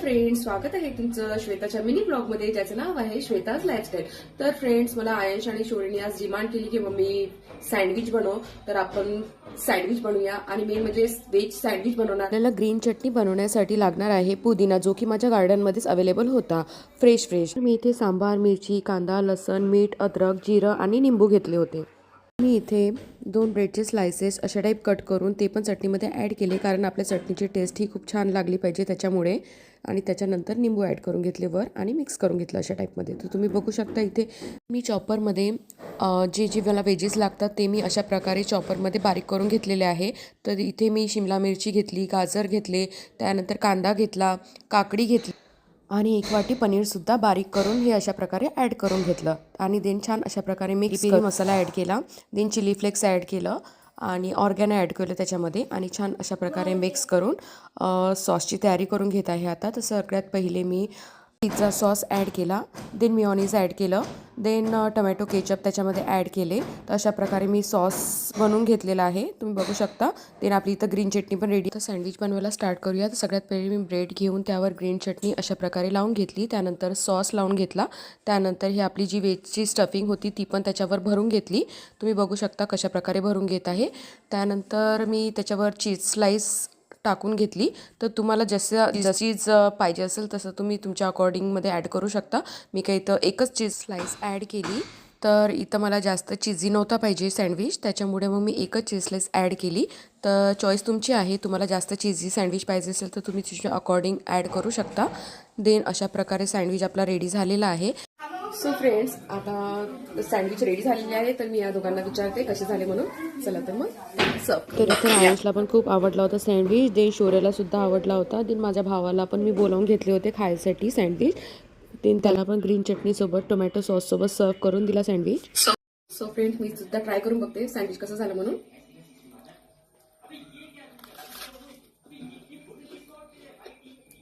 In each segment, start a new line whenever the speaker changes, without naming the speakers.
Friends, स्वागत आहे तुमचं श्वेताच्या मिनी ब्लॉग मध्ये, ज्याचं नाव आहे श्वेताज लाईफस्टाईल. तर फ्रेंड्स, मला आयश आणि शोरीने आज डिमांड केली की मम्मी सँडविच बनव. तर आपण सँडविच बनवूया आणि मेन म्हणजे व्हेज सँडविच बनवणार.
आपल्याला ग्रीन चटणी बनवण्यासाठी लागणार आहे पुदिना, जो की माझ्या गार्डनमध्येच अवेलेबल होता, फ्रेश. मी इथे सांबार, मिरची, कांदा, लसण, मीठ, अद्रक, जिरं आणि निंबू घेतले होते. मी इथे 2 ब्रेडचे स्लायसेस अशा टाईप कट करून ते पण चटणीमध्ये ॲड केले, कारण आपल्या चटणीची टेस्ट ही खूप छान लागली पाहिजे त्याच्यामुळे. आणि त्याच्यानंतर निंबू ॲड करून घेतले वर आणि मिक्स करून घेतलं अशा टाईपमध्ये. तर तुम्ही बघू शकता इथे मी चॉपरमध्ये जे मला व्हेजेस लागतात ते मी अशा प्रकारे चॉपरमध्ये बारीक करून घेतलेले आहे. तर इथे मी शिमला मिरची घेतली, गाजर घेतले, त्यानंतर कांदा घेतला, काकडी घेतली आणि 1 वाटी पनीरसुद्धा बारीक करून हे अशा प्रकारे ॲड करून घेतलं. आणि देन छान अशा प्रकारे मिक्स करून मसाला ॲड केला, देन चिली फ्लेक्स ॲड केलं आणि ऑर्गॅनो ॲड केलं त्याच्यामध्ये. आणि छान अशा प्रकारे मिक्स करून सॉसची तयारी करून घेत आहे आता. तर सगळ्यात पहिले मी पिझ्झा सॉस ॲड केला, देन मिओनीज ॲड केलं, देन टमॅटो केचप त्याच्यामध्ये ॲड केले. तर अशा प्रकारे मी सॉस बनवून घेतलेला आहे, तुम्ही बघू शकता. देन आपली इथं ग्रीन चटणी पण रेडी. तर सँडविच बनवायला स्टार्ट करूया. तर सगळ्यात पहिले मी ब्रेड घेऊन त्यावर ग्रीन चटणी अशा प्रकारे लावून घेतली, त्यानंतर सॉस लावून घेतला, त्यानंतर ही आपली जी व्हेजची स्टफिंग होती ती पण त्याच्यावर भरून घेतली. तुम्ही बघू शकता कशा प्रकारे भरून घेत आहे. त्यानंतर मी त्याच्यावर चीज स्लाईस टाकून घेतली. तर तुम्हाला जसं चीज पाहिजे असेल तसं तुम्ही तुमच्या अकॉर्डिंगमध्ये ॲड करू शकता. मी काही इथं एकच चीज स्लाईस ॲड केली. तर इथं मला जास्त चीजी नव्हता पाहिजे सँडविच, त्याच्यामुळे मग मी एकच चीज स्लाईस ॲड केली. तर चॉईस तुमची आहे, तुम्हाला जास्त चीजी सँडविच पाहिजे असेल तर तुम्ही तुमच्या अकॉर्डिंग ॲड करू शकता. देन अशा प्रकारे सँडविच आपला रेडी झालेला आहे.
सो फ्रेंड्स, आता सँडविच रेडी झालेले आहे. तर मी या दोघांना विचारते कसे झाले म्हणून. चला तर मग सर्व.
तर इथे आयुषला पण खूप आवडला होता सँडविच, देन शौर्याला सुद्धा आवडला होता. देन माझ्या भावाला पण मी बोलावून घेतले होते खायसाठी सँडविच. देन त्याला पण ग्रीन चटणीसोबत टोमॅटो सॉससोबत सर्व करून दिला सँडविच.
सो फ्रेंड्स, मी सुद्धा ट्राय करून बघते सँडविच कसं झालं म्हणून.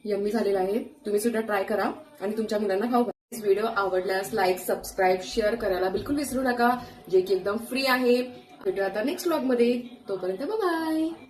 यम्मी झालेला आहे. तुम्ही सुद्धा ट्राय करा आणि तुमच्या मुलांना खाऊ. व्हिडिओ आवडल्यास लाईक, सबस्क्राईब, शेअर करायला बिलकुल विसरू नका, जे की एकदम फ्री आहे. भेटूया आता नेक्स्ट व्लॉग मध्ये. तोपर्यंत बाय.